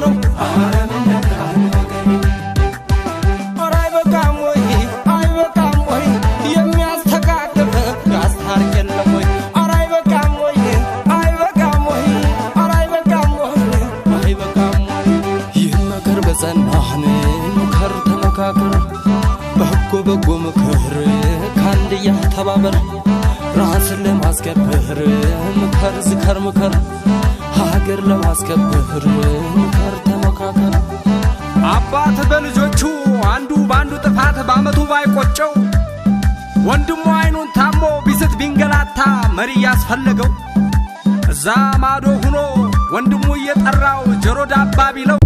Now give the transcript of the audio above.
ነው አራይ በቃም ወይ የሚያስተካክል ያስታርቅ የለም ወይ አራይ በቃም ወይ ይህ ነገር በጸናህን ምከር ተመካከር በጎ ምክር ካንድያ ተባበር ራስን ለማስከበር ምከር ዝከር ምከር ሀገር ለማስከበር ምከር ተመካከር አባት በልጆቹ አንዱ ባንዱ ጥፋት ባመቱ ባይቆጨው ወንድሙ አይኑን ታሞ ቢስት ቢንገላታ መሪ ያስፈልገው እዛ ማዶ ሆኖ ወንድሙ እየጠራው ጆሮ ዳባ ቢለው